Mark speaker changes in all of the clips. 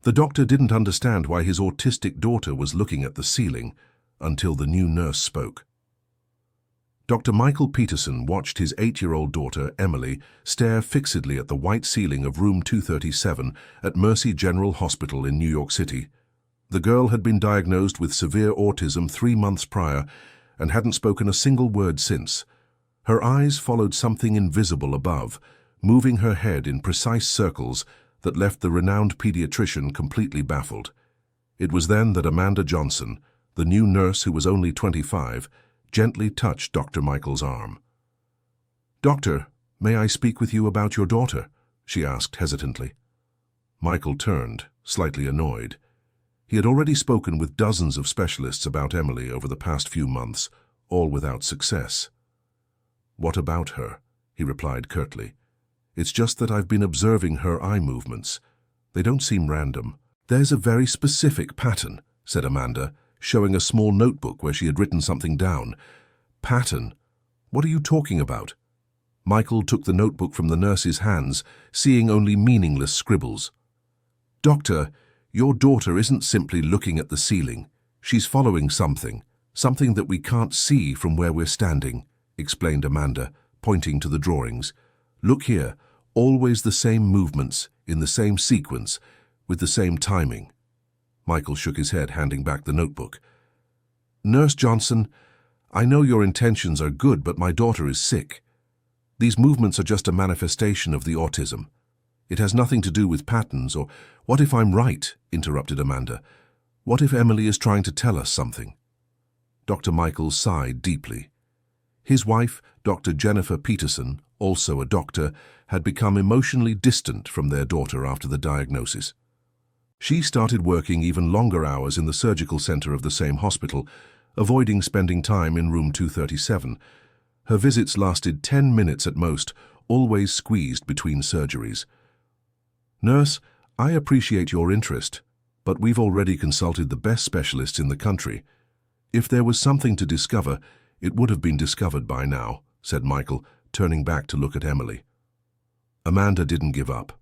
Speaker 1: The doctor didn't understand why his autistic daughter was looking at the ceiling until the new nurse spoke. Dr. Michael Peterson watched his 8-year-old daughter, Emily, stare fixedly at the white ceiling of room 237 at Mercy General Hospital in New York City. The girl had been diagnosed with severe autism 3 months prior and hadn't spoken a single word since. Her eyes followed something invisible above, moving her head in precise circles that left the renowned pediatrician completely baffled. It was then that Amanda Johnson, the new nurse who was only 25, gently touched Dr. Michael's arm. "Doctor, may I speak with you about your daughter?" she asked hesitantly. Michael turned, slightly annoyed. He had already spoken with dozens of specialists about Emily over the past few months, all without success. "What about her?" he replied curtly. "It's just that I've been observing her eye movements. They don't seem random." "There's a very specific pattern," said Amanda, showing a small notebook where she had written something down. "Pattern? What are you talking about?" Michael took the notebook from the nurse's hands, seeing only meaningless scribbles. "Doctor, your daughter isn't simply looking at the ceiling. She's following something that we can't see from where we're standing," explained Amanda, pointing to the drawings. "Look here, always the same movements, in the same sequence, with the same timing." Michael shook his head, handing back the notebook. "Nurse Johnson, I know your intentions are good, but my daughter is sick. These movements are just a manifestation of the autism. It has nothing to do with patterns or—" "What if I'm right?" interrupted Amanda. "What if Emily is trying to tell us something?" Dr. Michael sighed deeply. His wife, Dr. Jennifer Peterson, also a doctor, had become emotionally distant from their daughter after the diagnosis. She started working even longer hours in the surgical center of the same hospital, avoiding spending time in room 237. Her visits lasted 10 minutes at most, always squeezed between surgeries. "Nurse, I appreciate your interest, but we've already consulted the best specialists in the country. If there was something to discover, it would have been discovered by now," said Michael, turning back to look at Emily. Amanda didn't give up.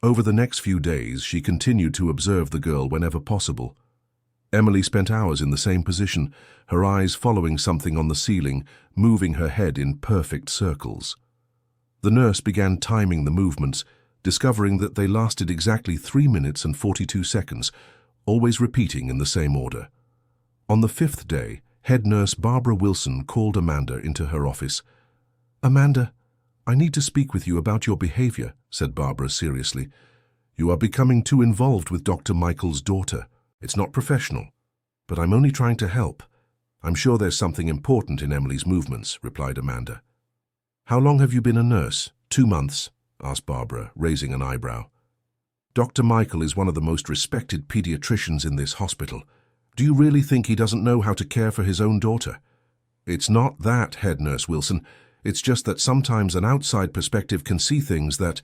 Speaker 1: Over the next few days, she continued to observe the girl whenever possible. Emily spent hours in the same position, her eyes following something on the ceiling, moving her head in perfect circles. The nurse began timing the movements, discovering that they lasted exactly 3 minutes and 42 seconds, always repeating in the same order. On the 5th day, head nurse Barbara Wilson called Amanda into her office. "Amanda, I need to speak with you about your behavior," said Barbara seriously. "You are becoming too involved with Dr. Michael's daughter. It's not professional, but I'm only trying to help. I'm sure there's something important in Emily's movements," replied Amanda. "How long have you been a nurse?" 2 months, asked Barbara, raising an eyebrow. "Dr. Michael is one of the most respected pediatricians in this hospital. Do you really think he doesn't know how to care for his own daughter?" "It's not that, head nurse Wilson. It's just that sometimes an outside perspective can see things that—"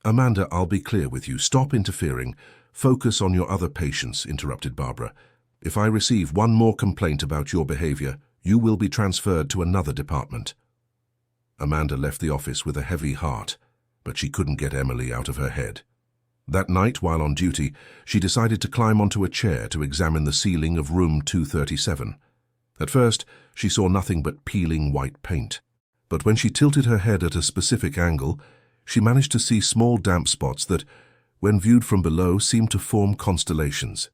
Speaker 1: "Amanda, I'll be clear with you. Stop interfering. Focus on your other patients," interrupted Barbara. "If I receive one more complaint about your behavior, you will be transferred to another department." Amanda left the office with a heavy heart, but she couldn't get Emily out of her head. That night, while on duty, she decided to climb onto a chair to examine the ceiling of room 237. At first, she saw nothing but peeling white paint. But when she tilted her head at a specific angle, she managed to see small damp spots that, when viewed from below, seemed to form constellations.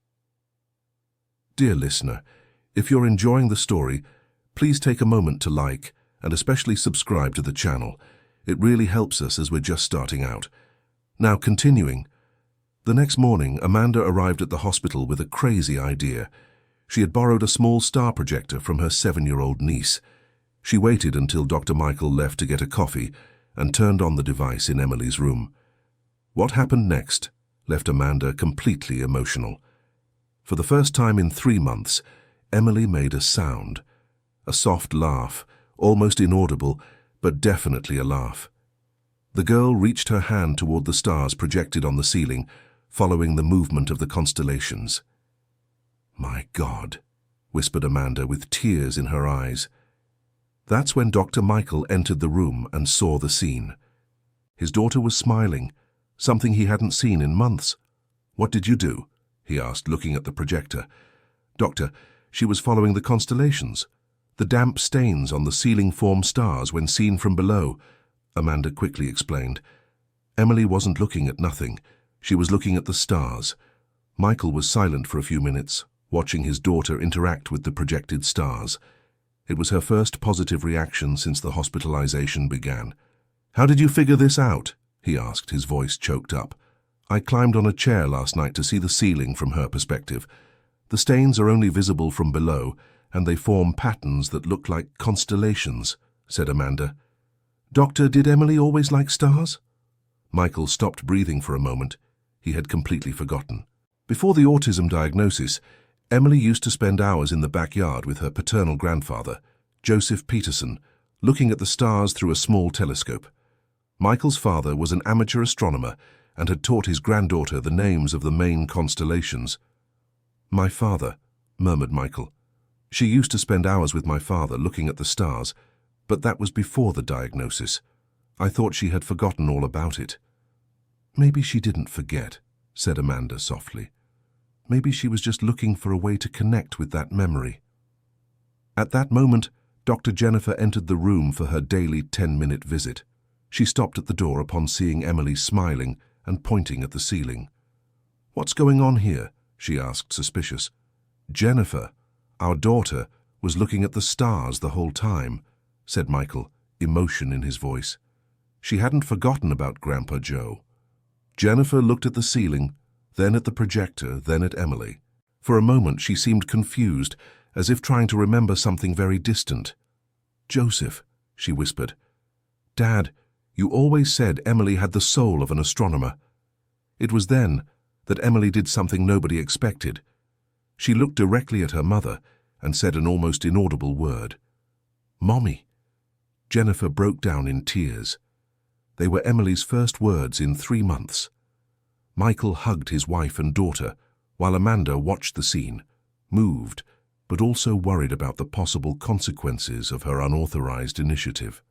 Speaker 1: Dear listener, if you're enjoying the story, please take a moment to like and especially subscribe to the channel. It really helps us as we're just starting out. Now, continuing. The next morning, Amanda arrived at the hospital with a crazy idea. She had borrowed a small star projector from her 7-year-old niece. She waited until Dr. Michael left to get a coffee and turned on the device in Emily's room. What happened next left Amanda completely emotional. For the first time in 3 months, Emily made a sound. A soft laugh, almost inaudible, but definitely a laugh. The girl reached her hand toward the stars projected on the ceiling, following the movement of the constellations. "My God," whispered Amanda with tears in her eyes. That's when Dr. Michael entered the room and saw the scene. His daughter was smiling, something he hadn't seen in months. "What did you do?" he asked, looking at the projector. "Doctor, she was following the constellations. The damp stains on the ceiling form stars when seen from below," Amanda quickly explained. Emily wasn't looking at nothing. She was looking at the stars. Michael was silent for a few minutes, watching his daughter interact with the projected stars. It was her first positive reaction since the hospitalization began. "How did you figure this out?" he asked, his voice choked up. "I climbed on a chair last night to see the ceiling from her perspective. The stains are only visible from below, and they form patterns that look like constellations," said Amanda. "Doctor, did Emily always like stars?" Michael stopped breathing for a moment. He had completely forgotten. Before the autism diagnosis, Emily used to spend hours in the backyard with her paternal grandfather, Joseph Peterson, looking at the stars through a small telescope. Michael's father was an amateur astronomer and had taught his granddaughter the names of the main constellations. "My father," murmured Michael. "She used to spend hours with my father looking at the stars, but that was before the diagnosis. I thought she had forgotten all about it." "Maybe she didn't forget," said Amanda softly. "Maybe she was just looking for a way to connect with that memory." At that moment, Dr. Jennifer entered the room for her daily 10-minute visit. She stopped at the door upon seeing Emily smiling and pointing at the ceiling. "What's going on here?" she asked, suspicious. "Jennifer, our daughter, was looking at the stars the whole time," said Michael, emotion in his voice. She hadn't forgotten about Grandpa Joe. Jennifer looked at the ceiling, then at the projector, then at Emily. For a moment she seemed confused, as if trying to remember something very distant. "Joseph," she whispered. "Dad, you always said Emily had the soul of an astronomer." It was then that Emily did something nobody expected. She looked directly at her mother and said an almost inaudible word. "Mommy." Jennifer broke down in tears. They were Emily's first words in 3 months. Michael hugged his wife and daughter, while Amanda watched the scene, moved, but also worried about the possible consequences of her unauthorized initiative.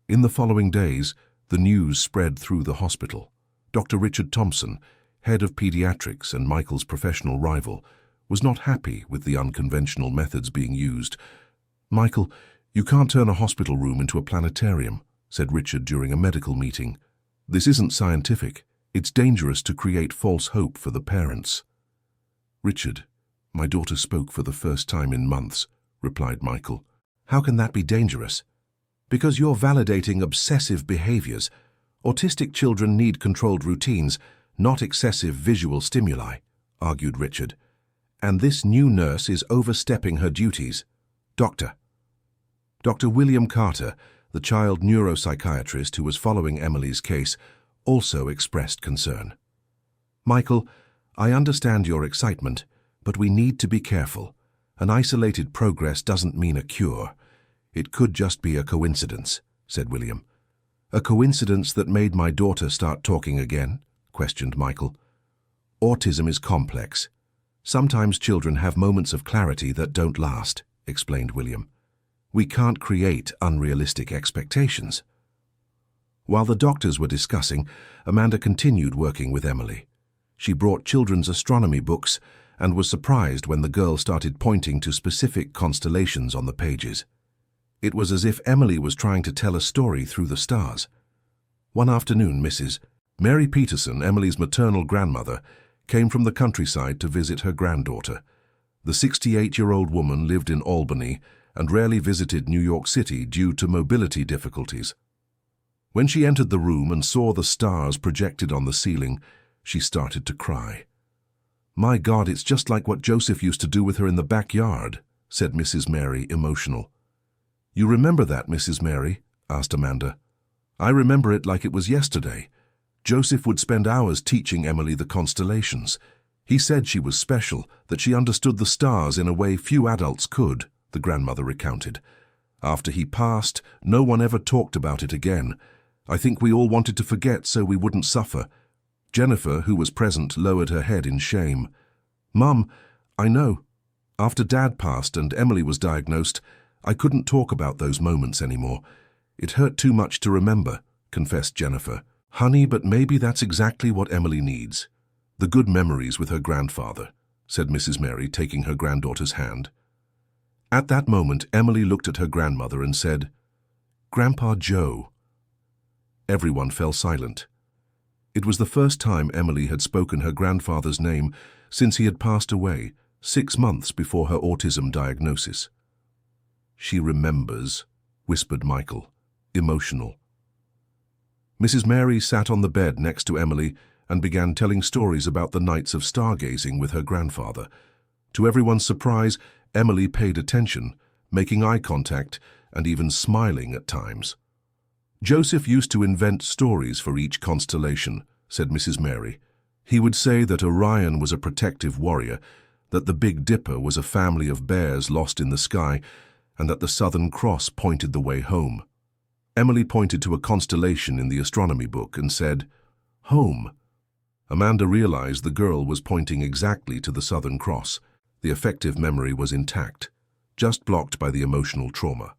Speaker 1: In the following days, the news spread through the hospital. Dr. Richard Thompson, head of pediatrics and Michael's professional rival, was not happy with the unconventional methods being used. "Michael, you can't turn a hospital room into a planetarium," said Richard during a medical meeting. "This isn't scientific. It's dangerous to create false hope for the parents." "Richard, my daughter spoke for the first time in months," replied Michael. "How can that be dangerous?" "Because you're validating obsessive behaviors. Autistic children need controlled routines, not excessive visual stimuli," argued Richard. "And this new nurse is overstepping her duties. Doctor." Dr. William Carter, the child neuropsychiatrist who was following Emily's case, also expressed concern. "Michael, I understand your excitement, but we need to be careful. An isolated progress doesn't mean a cure. It could just be a coincidence," said William. "A coincidence that made my daughter start talking again?" questioned Michael. "Autism is complex. Sometimes children have moments of clarity that don't last," explained William. "We can't create unrealistic expectations." While the doctors were discussing, Amanda continued working with Emily. She brought children's astronomy books and was surprised when the girl started pointing to specific constellations on the pages. It was as if Emily was trying to tell a story through the stars. One afternoon, Mrs. Mary Peterson, Emily's maternal grandmother, came from the countryside to visit her granddaughter. The 68-year-old woman lived in Albany and rarely visited New York City due to mobility difficulties. When she entered the room and saw the stars projected on the ceiling, she started to cry. "My God, it's just like what Joseph used to do with her in the backyard," said Mrs. Mary, emotional. "You remember that, Mrs. Mary?" asked Amanda. "I remember it like it was yesterday. Joseph would spend hours teaching Emily the constellations. He said she was special, that she understood the stars in a way few adults could," the grandmother recounted. "After he passed, no one ever talked about it again. I think we all wanted to forget so we wouldn't suffer." Jennifer, who was present, lowered her head in shame. "Mum, I know. After Dad passed and Emily was diagnosed, I couldn't talk about those moments anymore. It hurt too much to remember," confessed Jennifer. "Honey, but maybe that's exactly what Emily needs. The good memories with her grandfather, said Mrs. Mary, taking her granddaughter's hand. At that moment, Emily looked at her grandmother and said, "Grandpa Joe." Everyone fell silent. It was the first time Emily had spoken her grandfather's name since he had passed away 6 months before her autism diagnosis. "She remembers," whispered Michael, emotional. Mrs. Mary sat on the bed next to Emily and began telling stories about the nights of stargazing with her grandfather. To everyone's surprise, Emily paid attention, making eye contact and even smiling at times. "Joseph used to invent stories for each constellation," said Mrs. Mary. "He would say that Orion was a protective warrior, that the Big Dipper was a family of bears lost in the sky, and that the Southern Cross pointed the way home." Emily pointed to a constellation in the astronomy book and said, "Home." Amanda realized the girl was pointing exactly to the Southern Cross. The affective memory was intact, just blocked by the emotional trauma.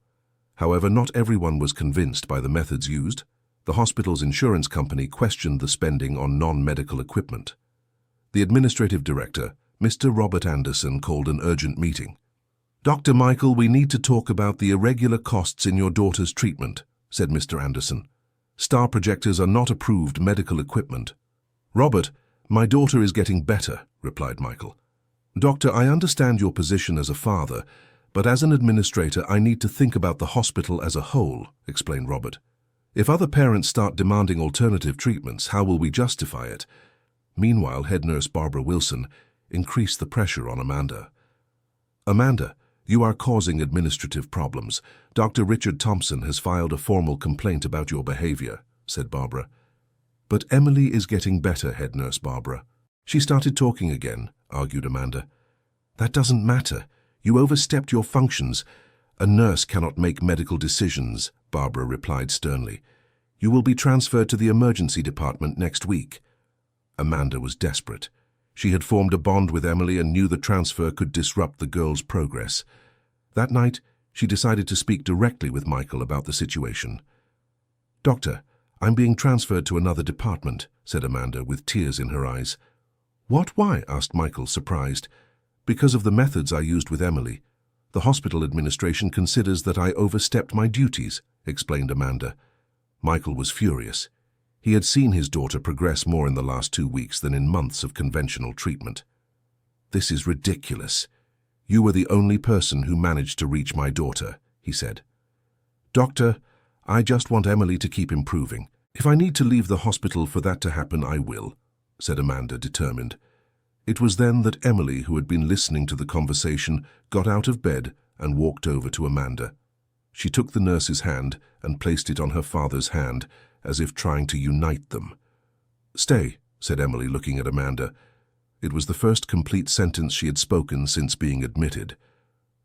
Speaker 1: However, not everyone was convinced by the methods used. The hospital's insurance company questioned the spending on non-medical equipment. The administrative director, Mr. Robert Anderson, called an urgent meeting. "Dr. Michael, we need to talk about the irregular costs in your daughter's treatment," said Mr. Anderson. "Star projectors are not approved medical equipment." "Robert, my daughter is getting better," replied Michael. "Doctor, I understand your position as a father, but as an administrator I need to think about the hospital as a whole," explained Robert. "If other parents start demanding alternative treatments, how will we justify it?" Meanwhile, head nurse Barbara Wilson increased the pressure on Amanda. "Amanda, you are causing administrative problems. Dr. Richard Thompson has filed a formal complaint about your behavior," said Barbara. "But Emily is getting better, head nurse Barbara." "She started talking again," argued Amanda. "That doesn't matter. You overstepped your functions. A nurse cannot make medical decisions," Barbara replied sternly. "You will be transferred to the emergency department next week." Amanda was desperate. She had formed a bond with Emily and knew the transfer could disrupt the girl's progress. That night, she decided to speak directly with Michael about the situation. "Doctor, I'm being transferred to another department," said Amanda with tears in her eyes. "What? Why?" asked Michael, surprised. "Because of the methods I used with Emily. The hospital administration considers that I overstepped my duties," explained Amanda. Michael was furious. He had seen his daughter progress more in the last 2 weeks than in months of conventional treatment. "This is ridiculous. You were the only person who managed to reach my daughter," he said. "Doctor, I just want Emily to keep improving. If I need to leave the hospital for that to happen, I will," said Amanda, determined. It was then that Emily, who had been listening to the conversation, got out of bed and walked over to Amanda. She took the nurse's hand and placed it on her father's hand, as if trying to unite them. "Stay," said Emily, looking at Amanda. It was the first complete sentence she had spoken since being admitted.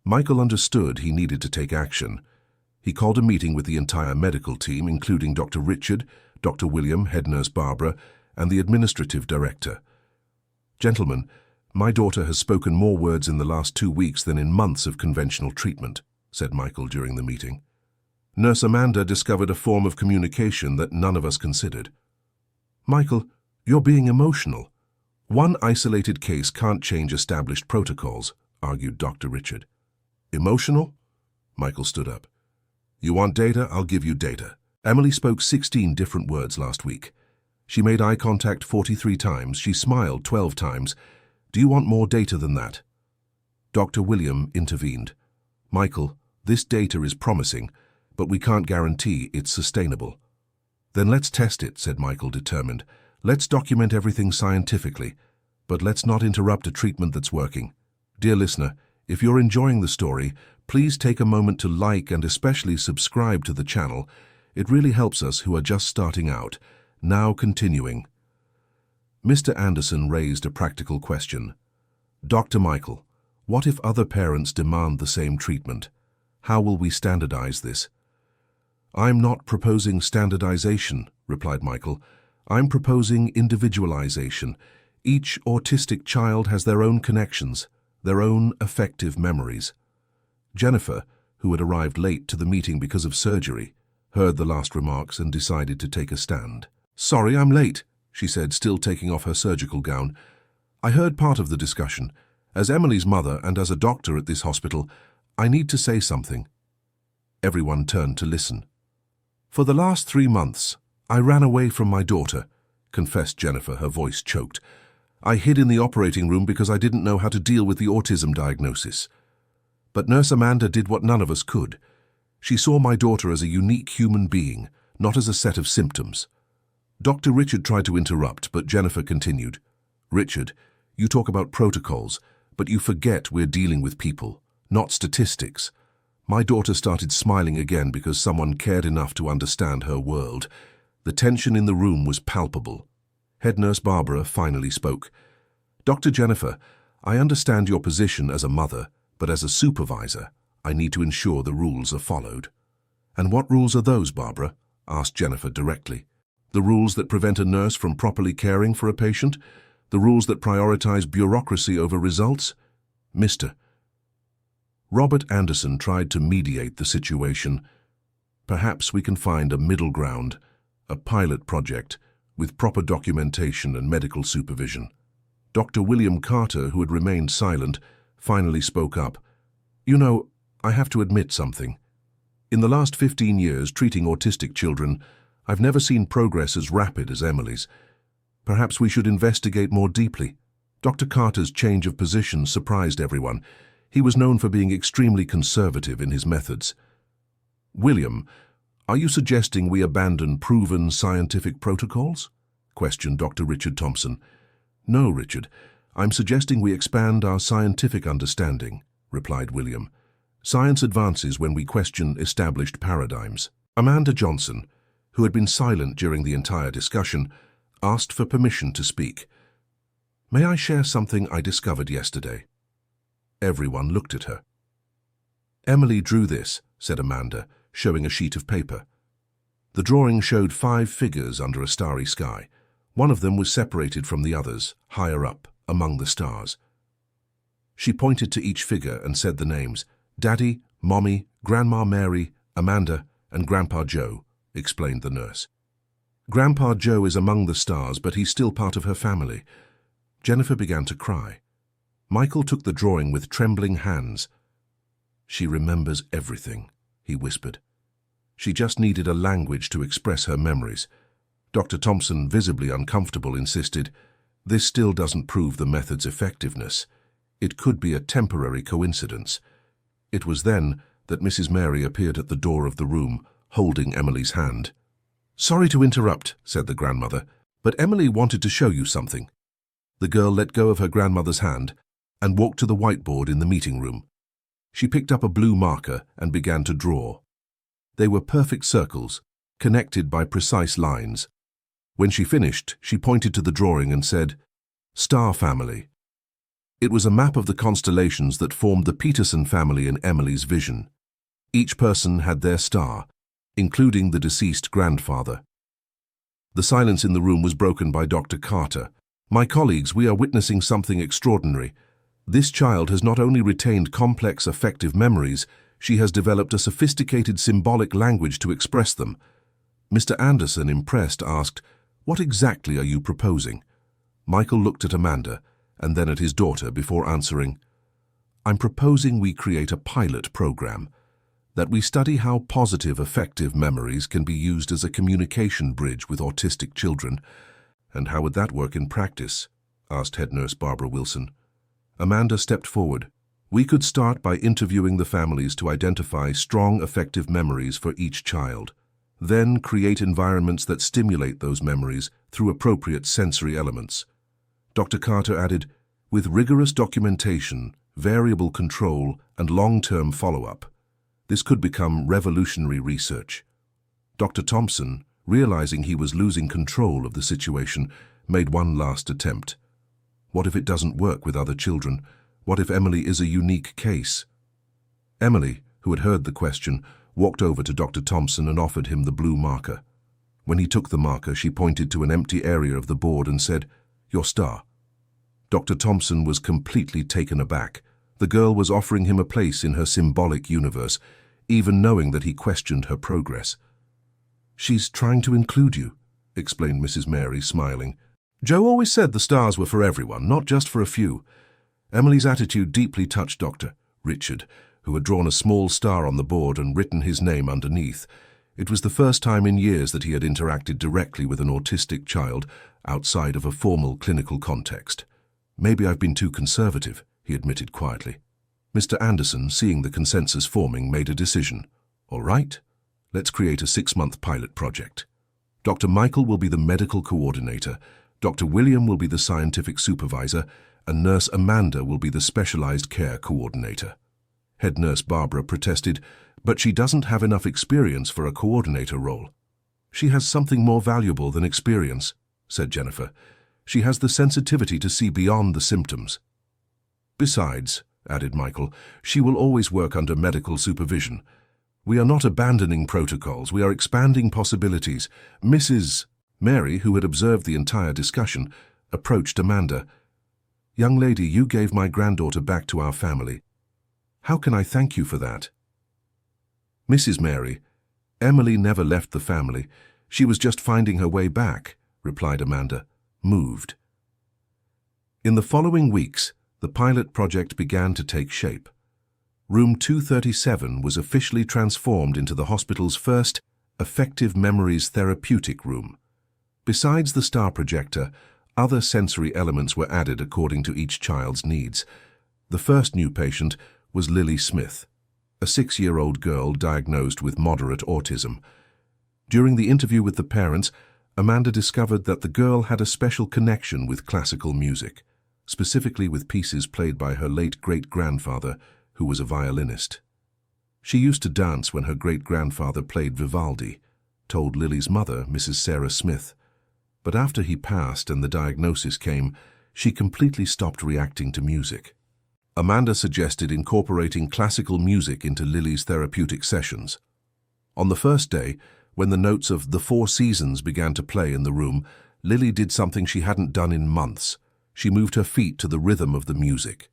Speaker 1: Michael understood he needed to take action. He called a meeting with the entire medical team, including Dr. Richard, Dr. William, head nurse Barbara, and the administrative director. "Gentlemen, my daughter has spoken more words in the last 2 weeks than in months of conventional treatment," said Michael during the meeting. "Nurse Amanda discovered a form of communication that none of us considered." "Michael, you're being emotional. One isolated case can't change established protocols," argued Dr. Richard. "Emotional?" Michael stood up. "You want data? I'll give you data. Emily spoke 16 different words last week. She made eye contact 43 times. She smiled 12 times. Do you want more data than that?" Dr. William intervened. "Michael, this data is promising, but we can't guarantee it's sustainable." "Then let's test it," said Michael, determined. "Let's document everything scientifically, but let's not interrupt a treatment that's working. Dear listener, if you're enjoying the story, please take a moment to like and especially subscribe to the channel. It really helps us who are just starting out. Now continuing. Mr. Anderson raised a practical question. "Dr. Michael, what if other parents demand the same treatment? How will we standardize this?" "I'm not proposing standardization," replied Michael. "I'm proposing individualization. Each autistic child has their own connections, their own affective memories." Jennifer, who had arrived late to the meeting because of surgery, heard the last remarks and decided to take a stand. "Sorry, I'm late," she said, still taking off her surgical gown. "I heard part of the discussion. As Emily's mother and as a doctor at this hospital, I need to say something." Everyone turned to listen. "For the last 3 months, I ran away from my daughter," confessed Jennifer, her voice choked. "I hid in the operating room because I didn't know how to deal with the autism diagnosis. But Nurse Amanda did what none of us could. She saw my daughter as a unique human being, not as a set of symptoms." Dr. Richard tried to interrupt, but Jennifer continued. "Richard, you talk about protocols, but you forget we're dealing with people, not statistics. My daughter started smiling again because someone cared enough to understand her world. The tension in the room was palpable. Head nurse Barbara finally spoke. "Dr. Jennifer, I understand your position as a mother, but as a supervisor, I need to ensure the rules are followed." "And what rules are those, Barbara?" asked Jennifer directly. "The rules that prevent a nurse from properly caring for a patient? The rules that prioritize bureaucracy over results?" "Mr. Robert Anderson tried to mediate the situation. Perhaps we can find a middle ground, a pilot project, with proper documentation and medical supervision." Dr. William Carter, who had remained silent, finally spoke up. "You know, I have to admit something. In the last 15 years treating autistic children, I've never seen progress as rapid as Emily's. Perhaps we should investigate more deeply." Dr. Carter's change of position surprised everyone. He was known for being extremely conservative in his methods. "William, are you suggesting we abandon proven scientific protocols?" questioned Dr. Richard Thompson. "No, Richard. I'm suggesting we expand our scientific understanding," replied William. "Science advances when we question established paradigms." Amanda Johnson, who had been silent during the entire discussion, asked for permission to speak. "May I share something I discovered yesterday?" Everyone looked at her. "Emily drew this," said Amanda, showing a sheet of paper. The drawing showed 5 figures under a starry sky. One of them was separated from the others, higher up, among the stars. She pointed to each figure and said the names: "Daddy, Mommy, Grandma Mary, Amanda, and Grandpa Joe," explained the nurse. "Grandpa Joe is among the stars, but he's still part of her family." Jennifer began to cry. Michael took the drawing with trembling hands. "She remembers everything," he whispered. "She just needed a language to express her memories." Dr. Thompson, visibly uncomfortable, insisted, "This still doesn't prove the method's effectiveness. It could be a temporary coincidence." It was then that Mrs. Mary appeared at the door of the room, holding Emily's hand. "Sorry to interrupt," said the grandmother, "but Emily wanted to show you something." The girl let go of her grandmother's hand and walked to the whiteboard in the meeting room. She picked up a blue marker and began to draw. They were perfect circles, connected by precise lines. When she finished, she pointed to the drawing and said, "Star Family." It was a map of the constellations that formed the Peterson family in Emily's vision. Each person had their star, including the deceased grandfather. The silence in the room was broken by Dr. Carter. "My colleagues, we are witnessing something extraordinary. This child has not only retained complex affective memories, she has developed a sophisticated symbolic language to express them." Mr. Anderson, impressed, asked, "What exactly are you proposing?" Michael looked at Amanda and then at his daughter before answering, "I'm proposing we create a pilot program, that we study how positive affective memories can be used as a communication bridge with autistic children." "And how would that work in practice?" asked head nurse Barbara Wilson. Amanda stepped forward. "We could start by interviewing the families to identify strong affective memories for each child. Then create environments that stimulate those memories through appropriate sensory elements." Dr. Carter added, "With rigorous documentation, variable control, and long-term follow-up. This could become revolutionary research." Dr. Thompson, realizing he was losing control of the situation, made one last attempt. "What if it doesn't work with other children? What if Emily is a unique case?" Emily, who had heard the question, walked over to Dr. Thompson and offered him the blue marker. When he took the marker, she pointed to an empty area of the board and said, "Your star." Dr. Thompson was completely taken aback. The girl was offering him a place in her symbolic universe, even knowing that he questioned her progress. "She's trying to include you," explained Mrs. Mary, smiling. Joe always said the stars were for everyone, not just for a few. Emily's attitude deeply touched Dr. Richard, who had drawn a small star on the board and written his name underneath. It was the first time in years that he had interacted directly with an autistic child outside of a formal clinical context. "Maybe I've been too conservative," he admitted quietly. Mr. Anderson, seeing the consensus forming, made a decision. "All right, let's create a 6-month pilot project. Dr. Michael will be the medical coordinator, Dr. William will be the scientific supervisor, and Nurse Amanda will be the specialized care coordinator." Head nurse Barbara protested, "But she doesn't have enough experience for a coordinator role." "She has something more valuable than experience," said Jennifer. "She has the sensitivity to see beyond the symptoms." "Besides," added Michael, "she will always work under medical supervision. We are not abandoning protocols, we are expanding possibilities." Mrs. Mary, who had observed the entire discussion, approached Amanda. "Young lady, you gave my granddaughter back to our family. How can I thank you for that?" "Mrs. Mary, Emily never left the family. She was just finding her way back," replied Amanda, moved. In the following weeks, the pilot project began to take shape. Room 237 was officially transformed into the hospital's first Effective Memories therapeutic room. Besides the star projector, other sensory elements were added according to each child's needs. The first new patient was Lily Smith, a 6-year-old girl diagnosed with moderate autism. During the interview with the parents, Amanda discovered that the girl had a special connection with classical music, specifically with pieces played by her late great-grandfather, who was a violinist. She used to dance when her great-grandfather played Vivaldi, told Lily's mother, Mrs. Sarah Smith. But after he passed and the diagnosis came, she completely stopped reacting to music. Amanda suggested incorporating classical music into Lily's therapeutic sessions. On the first day, when the notes of The Four Seasons began to play in the room, Lily did something she hadn't done in months. She moved her feet to the rhythm of the music.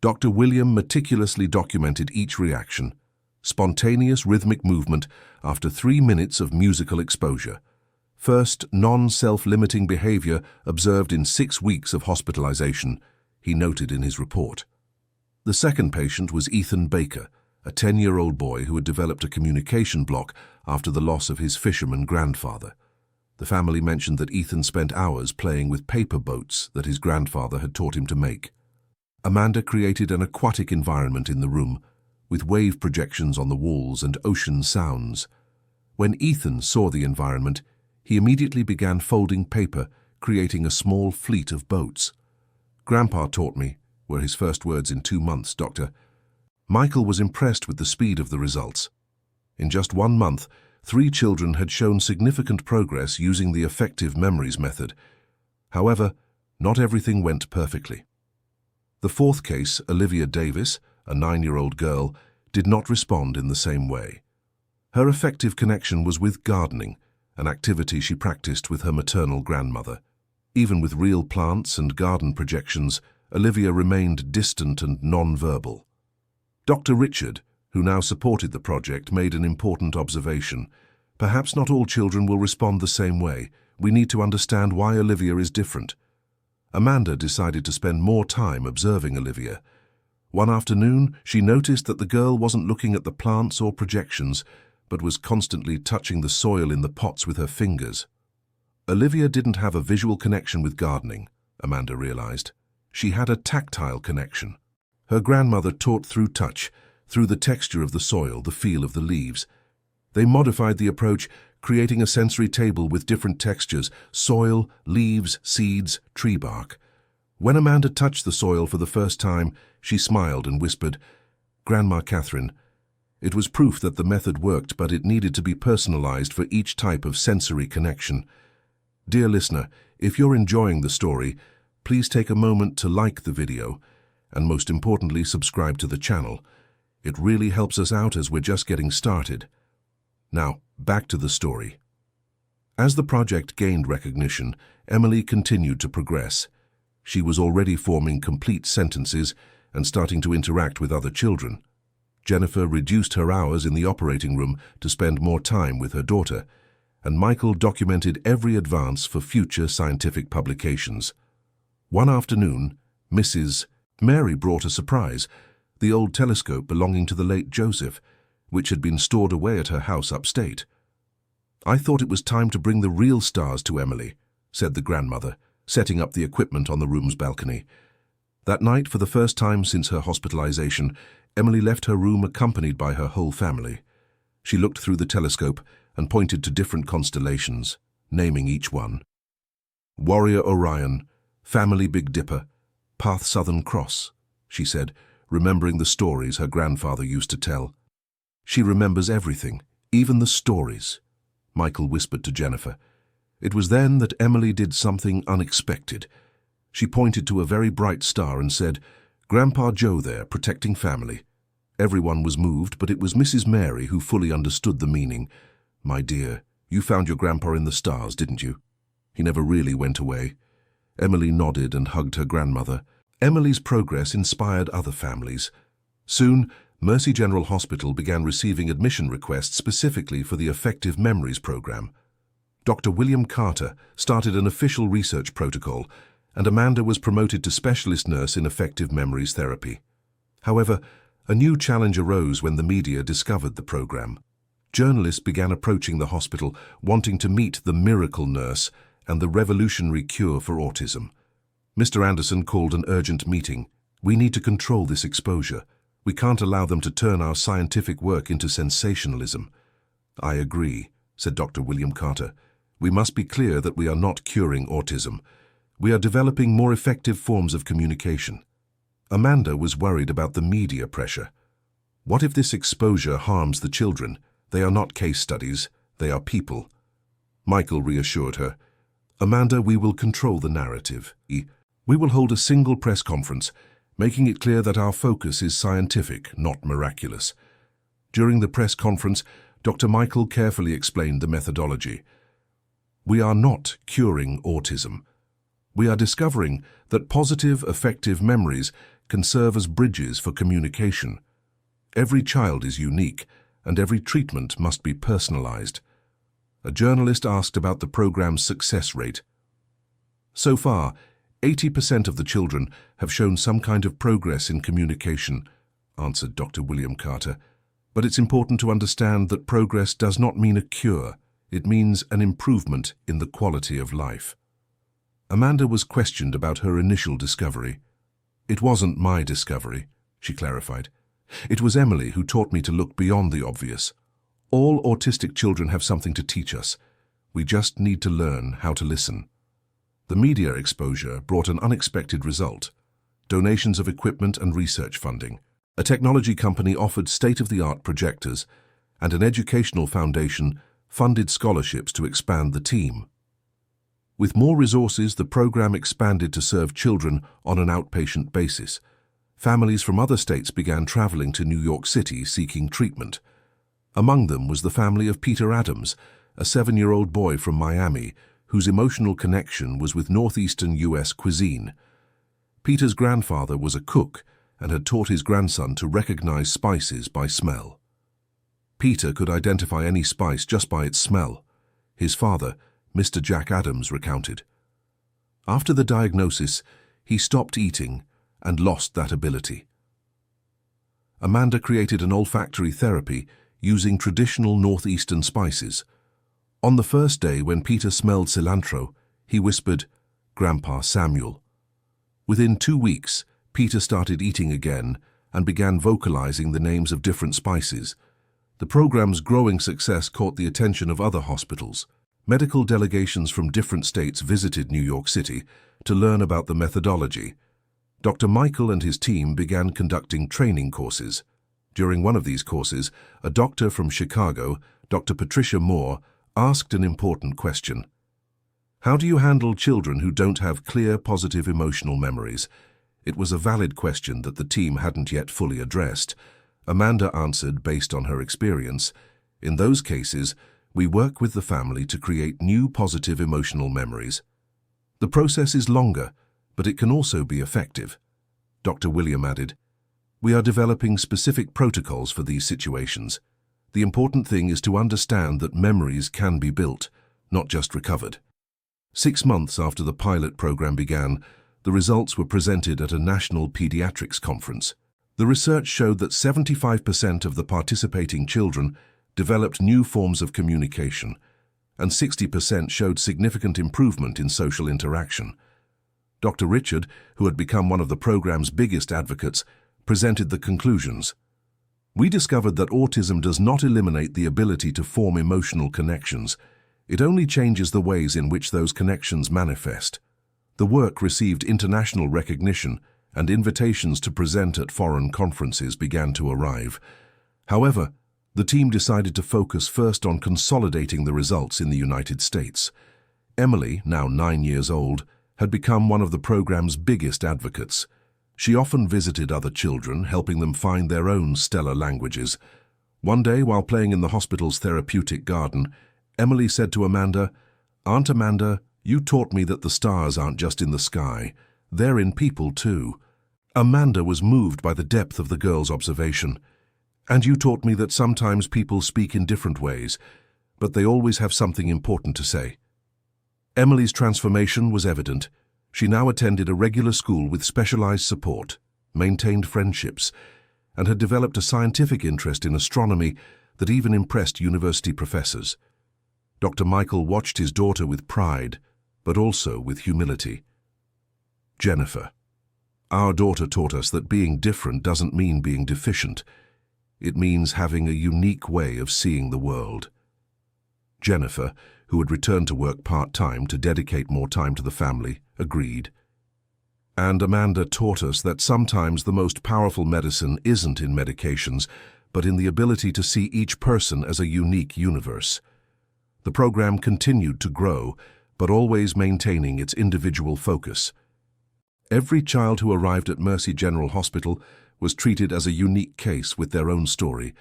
Speaker 1: Dr. William meticulously documented each reaction. Spontaneous rhythmic movement after 3 minutes of musical exposure. First non-self-limiting behavior observed in 6 weeks of hospitalization, he noted in his report. The second patient was Ethan Baker, a 10-year-old boy who had developed a communication block after the loss of his fisherman grandfather. The family mentioned that Ethan spent hours playing with paper boats that his grandfather had taught him to make. Amanda created an aquatic environment in the room, with wave projections on the walls and ocean sounds. When Ethan saw the environment, he immediately began folding paper, creating a small fleet of boats. "Grandpa taught me," were his first words in 2 months, Doctor. Michael was impressed with the speed of the results. In just 1 month, 3 children had shown significant progress using the Effective Memories method. However, not everything went perfectly. The fourth case, Olivia Davis, a 9-year-old girl, did not respond in the same way. Her effective connection was with gardening, an activity she practiced with her maternal grandmother. Even with real plants and garden projections, Olivia remained distant and non-verbal. Dr. Richard, who now supported the project, made an important observation. "Perhaps not all children will respond the same way. We need to understand why Olivia is different." Amanda decided to spend more time observing Olivia. One afternoon, she noticed that the girl wasn't looking at the plants or projections, but was constantly touching the soil in the pots with her fingers. Olivia didn't have a visual connection with gardening, Amanda realized. She had a tactile connection. Her grandmother taught through touch, through the texture of the soil, the feel of the leaves. They modified the approach, creating a sensory table with different textures: soil, leaves, seeds, tree bark. When Amanda touched the soil for the first time, she smiled and whispered, "Grandma Catherine." It was proof that the method worked, but it needed to be personalized for each type of sensory connection. Dear listener, if you're enjoying the story, please take a moment to like the video, and most importantly, subscribe to the channel. It really helps us out as we're just getting started. Now, back to the story. As the project gained recognition, Emily continued to progress. She was already forming complete sentences and starting to interact with other children. Jennifer reduced her hours in the operating room to spend more time with her daughter, and Michael documented every advance for future scientific publications. One afternoon, Mrs. Mary brought a surprise, the old telescope belonging to the late Joseph, which had been stored away at her house upstate. "I thought it was time to bring the real stars to Emily," said the grandmother, setting up the equipment on the room's balcony. That night, for the first time since her hospitalization, Emily left her room accompanied by her whole family. She looked through the telescope and pointed to different constellations, naming each one. "Warrior Orion, Family Big Dipper, Path Southern Cross," she said, remembering the stories her grandfather used to tell. "She remembers everything, even the stories," Michael whispered to Jennifer. It was then that Emily did something unexpected. She pointed to a very bright star and said, "Grandpa Joe there, protecting family." Everyone was moved, but it was Mrs. Mary who fully understood the meaning. "My dear, you found your grandpa in the stars, didn't you? He never really went away." Emily nodded and hugged her grandmother. Emily's progress inspired other families. Soon, Mercy General Hospital began receiving admission requests specifically for the Effective Memories program. Dr. William Carter started an official research protocol, and Amanda was promoted to specialist nurse in effective memories therapy. However, a new challenge arose when the media discovered the program. Journalists began approaching the hospital, wanting to meet the miracle nurse and the revolutionary cure for autism. Mr. Anderson called an urgent meeting. "We need to control this exposure. We can't allow them to turn our scientific work into sensationalism." "I agree," said Dr. William Carter. "We must be clear that we are not curing autism. We are developing more effective forms of communication." Amanda was worried about the media pressure. What if this exposure harms the children? They are not case studies, they are people. Michael reassured her. "Amanda, we will control the narrative. We will hold a single press conference, making it clear that our focus is scientific, not miraculous." During the press conference, Dr. Michael carefully explained the methodology. "We are not curing autism. We are discovering that positive, effective memories can serve as bridges for communication. Every child is unique, and every treatment must be personalized." A journalist asked about the program's success rate. "So far, 80% of the children have shown some kind of progress in communication," answered Dr. William Carter. "But it's important to understand that progress does not mean a cure. It means an improvement in the quality of life." Amanda was questioned about her initial discovery. "It wasn't my discovery," she clarified. "It was Emily who taught me to look beyond the obvious. All autistic children have something to teach us. We just need to learn how to listen." The media exposure brought an unexpected result: donations of equipment and research funding. A technology company offered state-of-the-art projectors, and an educational foundation funded scholarships to expand the team. With more resources, the program expanded to serve children on an outpatient basis. Families from other states began traveling to New York City seeking treatment. Among them was the family of Peter Adams, a 7-year-old boy from Miami, whose emotional connection was with northeastern U.S. cuisine. Peter's grandfather was a cook and had taught his grandson to recognize spices by smell. Peter could identify any spice just by its smell. His father, Mr. Jack Adams, recounted. After the diagnosis, he stopped eating and lost that ability. Amanda created an olfactory therapy using traditional northeastern spices. On the first day when Peter smelled cilantro, he whispered, "Grandpa Samuel." Within 2 weeks, Peter started eating again and began vocalizing the names of different spices. The program's growing success caught the attention of other hospitals. Medical delegations from different states visited New York City to learn about the methodology. Dr. Michael and his team began conducting training courses. During one of these courses, a doctor from Chicago, Dr. Patricia Moore, asked an important question. "How do you handle children who don't have clear, positive emotional memories?" It was a valid question that the team hadn't yet fully addressed. Amanda answered based on her experience. "In those cases, we work with the family to create new positive emotional memories. The process is longer, but it can also be effective." Dr. William added, "We are developing specific protocols for these situations. The important thing is to understand that memories can be built, not just recovered. 6 months after the pilot program began, the results were presented at a national pediatrics conference. The research showed that 75% of the participating children developed new forms of communication, and 60% showed significant improvement in social interaction. Dr. Richard, who had become one of the program's biggest advocates, presented the conclusions. We discovered that autism does not eliminate the ability to form emotional connections. It only changes the ways in which those connections manifest. The work received international recognition, and invitations to present at foreign conferences began to arrive. However, the team decided to focus first on consolidating the results in the United States. Emily, now 9 years old, had become one of the program's biggest advocates. She often visited other children, helping them find their own stellar languages. One day, while playing in the hospital's therapeutic garden, Emily said to Amanda, "Aunt Amanda, you taught me that the stars aren't just in the sky. They're in people too." Amanda was moved by the depth of the girl's observation. "And you taught me that sometimes people speak in different ways, but they always have something important to say." Emily's transformation was evident. She now attended a regular school with specialized support, maintained friendships, and had developed a scientific interest in astronomy that even impressed university professors. Dr. Michael watched his daughter with pride, but also with humility. Jennifer. Our daughter taught us that being different doesn't mean being deficient. It means having a unique way of seeing the world. Jennifer, who had returned to work part-time to dedicate more time to the family, agreed. And Amanda taught us that sometimes the most powerful medicine isn't in medications, but in the ability to see each person as a unique universe. The program continued to grow, but always maintaining its individual focus. Every child who arrived at Mercy General Hospital was treated as a unique case with their own story,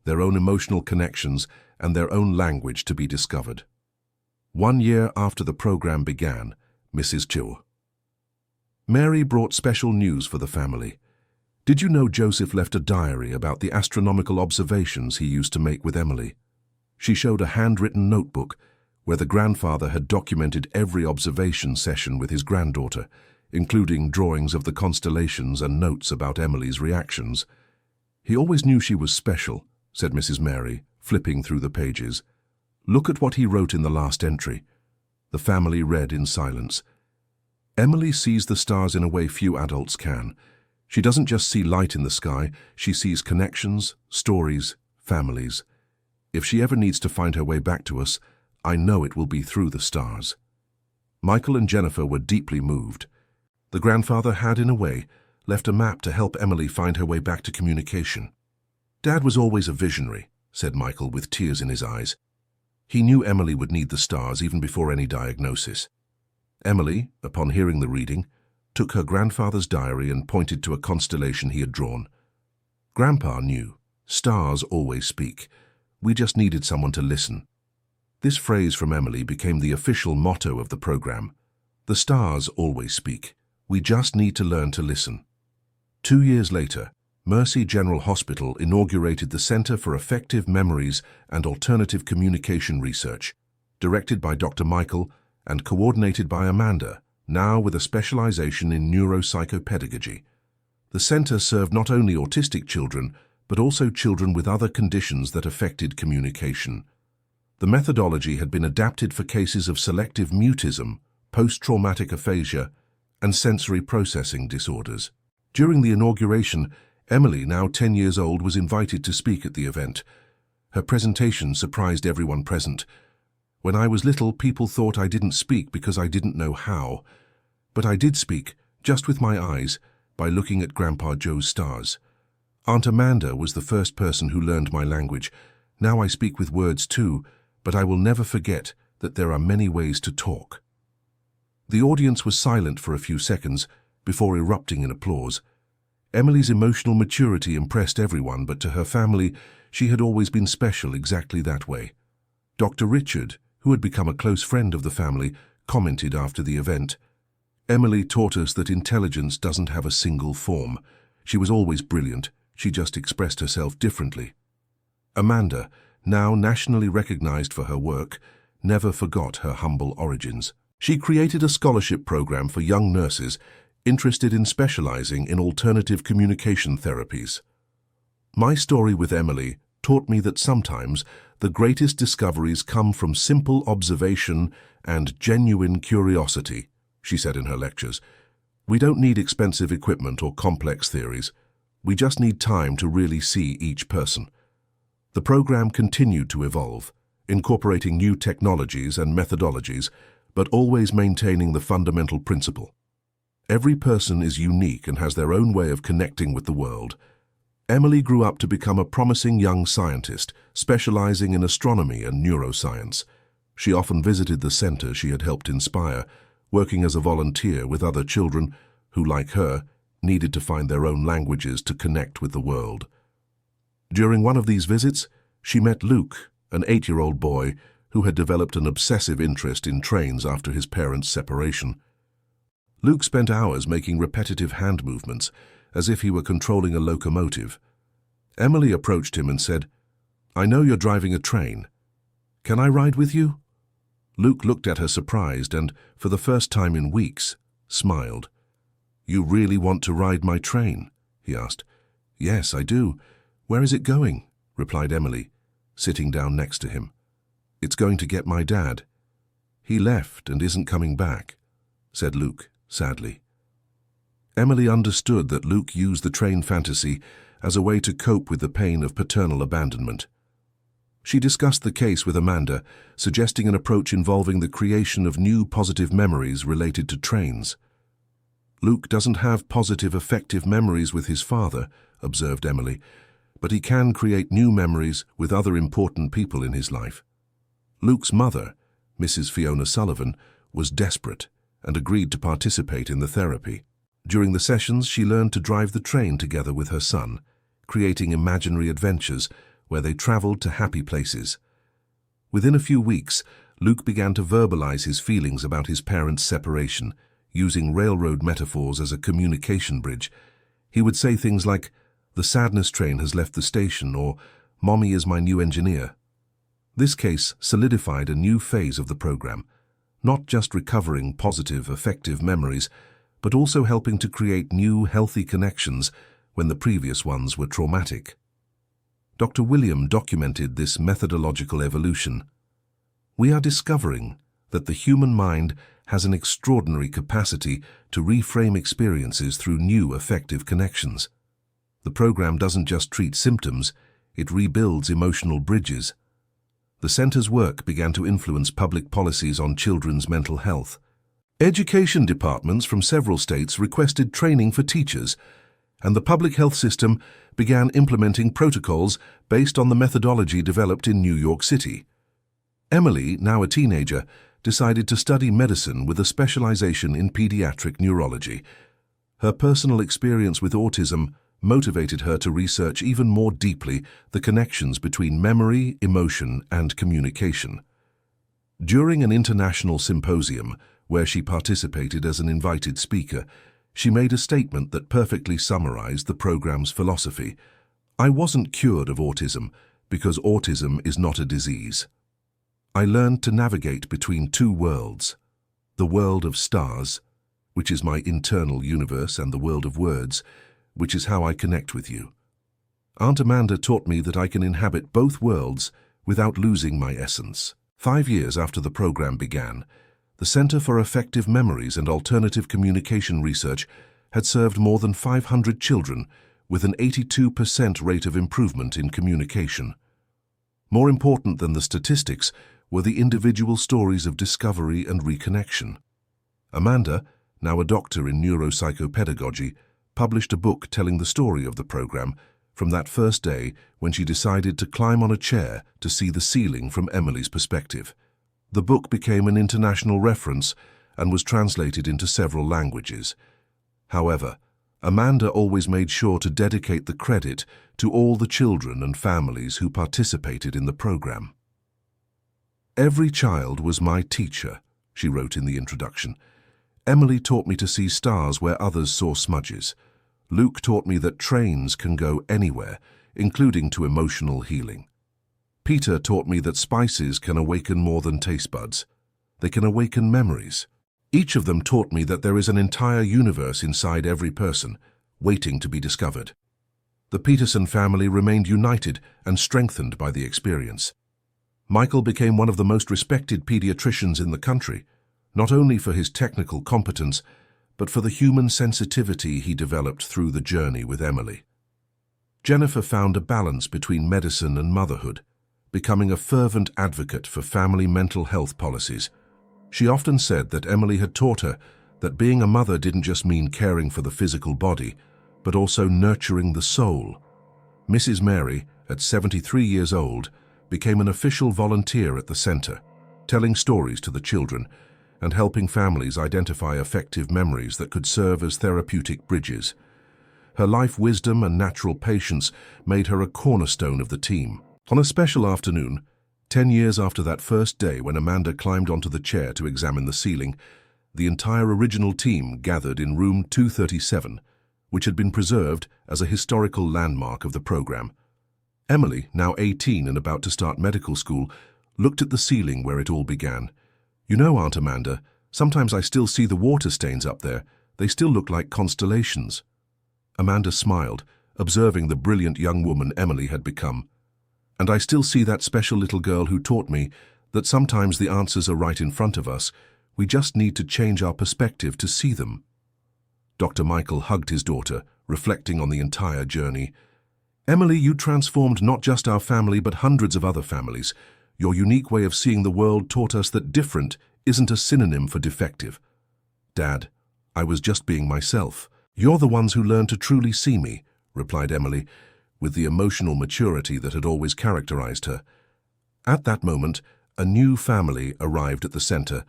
Speaker 1: their own emotional connections, and their own language to be discovered. 1 year after the program began, Mrs. Chiu. Mary brought special news for the family. Did you know Joseph left a diary about the astronomical observations he used to make with Emily? She showed a handwritten notebook where the grandfather had documented every observation session with his granddaughter, including drawings of the constellations and notes about Emily's reactions. "He always knew she was special," said Mrs. Mary, flipping through the pages. "Look at what he wrote in the last entry." The family read in silence. "Emily sees the stars in a way few adults can. She doesn't just see light in the sky, she sees connections, stories, families. If she ever needs to find her way back to us, I know it will be through the stars." Michael and Jennifer were deeply moved. The grandfather had, in a way, left a map to help Emily find her way back to communication. "Dad was always a visionary," said Michael with tears in his eyes. He knew Emily would need the stars even before any diagnosis. Emily, upon hearing the reading, took her grandfather's diary and pointed to a constellation he had drawn. Grandpa knew. Stars always speak. We just needed someone to listen. This phrase from Emily became the official motto of the program. The stars always speak. We just need to learn to listen. 2 years later, Mercy General Hospital inaugurated the Center for Effective Memories and Alternative Communication Research, directed by Dr. Michael and coordinated by Amanda, now with a specialization in neuropsychopedagogy. The center served not only autistic children, but also children with other conditions that affected communication. The methodology had been adapted for cases of selective mutism, post-traumatic aphasia, and sensory processing disorders. During the inauguration, Emily, now 10 years old, was invited to speak at the event. Her presentation surprised everyone present. "When I was little, people thought I didn't speak because I didn't know how. But I did speak, just with my eyes, by looking at Grandpa Joe's stars. Aunt Amanda was the first person who learned my language. Now I speak with words too, but I will never forget that there are many ways to talk." The audience was silent for a few seconds before erupting in applause. Emily's emotional maturity impressed everyone, but to her family, she had always been special exactly that way. Dr. Richard, who had become a close friend of the family, commented after the event, "Emily taught us that intelligence doesn't have a single form. She was always brilliant, she just expressed herself differently." Amanda, now nationally recognized for her work, never forgot her humble origins. She created a scholarship program for young nurses interested in specializing in alternative communication therapies. My story with Emily taught me that sometimes the greatest discoveries come from simple observation and genuine curiosity, she said in her lectures. We don't need expensive equipment or complex theories. We just need time to really see each person. The program continued to evolve, incorporating new technologies and methodologies, but always maintaining the fundamental principle. Every person is unique and has their own way of connecting with the world. Emily grew up to become a promising young scientist, specializing in astronomy and neuroscience. She often visited the center she had helped inspire, working as a volunteer with other children who, like her, needed to find their own languages to connect with the world. During one of these visits, she met Luke, an 8-year-old boy who had developed an obsessive interest in trains after his parents' separation. Luke spent hours making repetitive hand movements, as if he were controlling a locomotive. Emily approached him and said, "I know you're driving a train. Can I ride with you?" Luke looked at her surprised and, for the first time in weeks, smiled. "You really want to ride my train?" he asked. "Yes, I do. Where is it going?" replied Emily, sitting down next to him. "It's going to get my dad. He left and isn't coming back," said Luke, sadly. Emily understood that Luke used the train fantasy as a way to cope with the pain of paternal abandonment. She discussed the case with Amanda, suggesting an approach involving the creation of new positive memories related to trains. "Luke doesn't have positive affective memories with his father," observed Emily, "but he can create new memories with other important people in his life." Luke's mother, Mrs. Fiona Sullivan, was desperate and agreed to participate in the therapy. During the sessions, she learned to drive the train together with her son, creating imaginary adventures where they traveled to happy places. Within a few weeks, Luke began to verbalize his feelings about his parents' separation, using railroad metaphors as a communication bridge. He would say things like, "The sadness train has left the station," or "Mommy is my new engineer." This case solidified a new phase of the program, not just recovering positive, affective memories, but also helping to create new, healthy connections when the previous ones were traumatic. Dr. William documented this methodological evolution. "We are discovering that the human mind has an extraordinary capacity to reframe experiences through new, effective connections. The program doesn't just treat symptoms, it rebuilds emotional bridges." The center's work began to influence public policies on children's mental health. Education departments from several states requested training for teachers, and the public health system began implementing protocols based on the methodology developed in New York City. Emily, now a teenager, decided to study medicine with a specialization in pediatric neurology. Her personal experience with autism motivated her to research even more deeply the connections between memory, emotion, and communication. During an international symposium, where she participated as an invited speaker, she made a statement that perfectly summarized the program's philosophy. "I wasn't cured of autism because autism is not a disease. I learned to navigate between two worlds, the world of stars, which is my internal universe, and the world of words, which is how I connect with you. Aunt Amanda taught me that I can inhabit both worlds without losing my essence." 5 years after the program began, the Center for Effective Memories and Alternative Communication Research had served more than 500 children with an 82% rate of improvement in communication. More important than the statistics were the individual stories of discovery and reconnection. Amanda, now a doctor in neuropsychopedagogy, published a book telling the story of the program from that first day when she decided to climb on a chair to see the ceiling from Emily's perspective. The book became an international reference and was translated into several languages. However, Amanda always made sure to dedicate the credit to all the children and families who participated in the program. "Every child was my teacher," she wrote in the introduction. "Emily taught me to see stars where others saw smudges. Luke taught me that trains can go anywhere, including to emotional healing. Peter taught me that spices can awaken more than taste buds. They can awaken memories. Each of them taught me that there is an entire universe inside every person, waiting to be discovered. The Peterson family remained united and strengthened by the experience. Michael became one of the most respected pediatricians in the country, not only for his technical competence, but for the human sensitivity he developed through the journey with Emily. Jennifer found a balance between medicine and motherhood, becoming a fervent advocate for family mental health policies. She often said that Emily had taught her that being a mother didn't just mean caring for the physical body, but also nurturing the soul. Mrs. Mary, at 73 years old, became an official volunteer at the center, telling stories to the children and helping families identify effective memories that could serve as therapeutic bridges. Her life wisdom and natural patience made her a cornerstone of the team. On a special afternoon, 10 years after that first day when Amanda climbed onto the chair to examine the ceiling, the entire original team gathered in room 237, which had been preserved as a historical landmark of the program. Emily, now 18 and about to start medical school, looked at the ceiling where it all began. "You know, Aunt Amanda, sometimes I still see the water stains up there. They still look like constellations." Amanda smiled, observing the brilliant young woman Emily had become. "And I still see that special little girl who taught me that sometimes the answers are right in front of us. We just need to change our perspective to see them." Dr. Michael hugged his daughter, reflecting on the entire journey. "Emily, you transformed not just our family but hundreds of other families. Your unique way of seeing the world taught us that different isn't a synonym for defective." "Dad, I was just being myself. You're the ones who learned to truly see me," replied Emily, with the emotional maturity that had always characterized her. At that moment, a new family arrived at the center,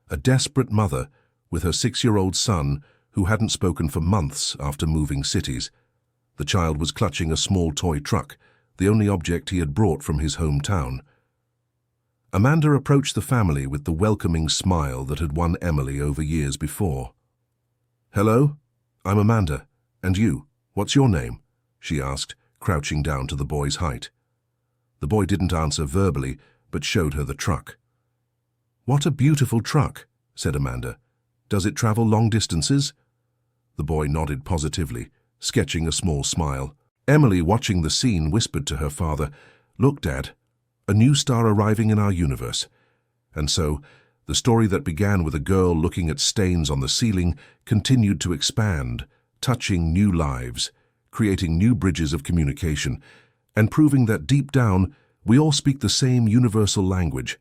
Speaker 1: a desperate mother with her 6-year-old son who hadn't spoken for months after moving cities. The child was clutching a small toy truck, the only object he had brought from his hometown. Amanda approached the family with the welcoming smile that had won Emily over years before. "Hello, I'm Amanda. And you, what's your name?" she asked, crouching down to the boy's height. The boy didn't answer verbally, but showed her the truck. "What a beautiful truck," said Amanda. "Does it travel long distances?" The boy nodded positively, sketching a small smile. Emily, watching the scene, whispered to her father, "Look, Dad, a new star arriving in our universe." And so, the story that began with a girl looking at stains on the ceiling continued to expand, touching new lives, creating new bridges of communication, and proving that deep down, we all speak the same universal language,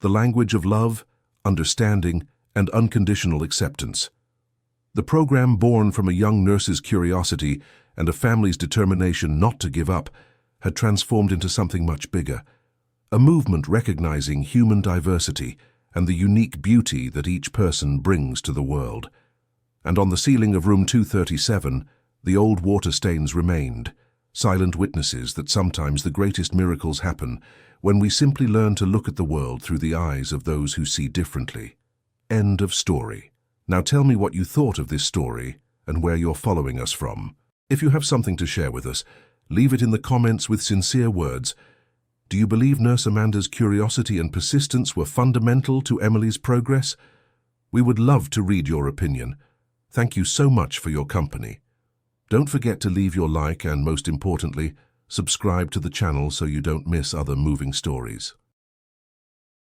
Speaker 1: the language of love, understanding, and unconditional acceptance. The program, born from a young nurse's curiosity and a family's determination not to give up, had transformed into something much bigger, a movement recognizing human diversity and the unique beauty that each person brings to the world. And on the ceiling of room 237, the old water stains remained, silent witnesses that sometimes the greatest miracles happen when we simply learn to look at the world through the eyes of those who see differently. End of story. Now tell me what you thought of this story and where you're following us from. If you have something to share with us, leave it in the comments with sincere words. Do you believe Nurse Amanda's curiosity and persistence were fundamental to Emily's progress? We would love to read your opinion. Thank you so much for your company. Don't forget to leave your like and, most importantly, subscribe to the channel so you don't miss other moving stories.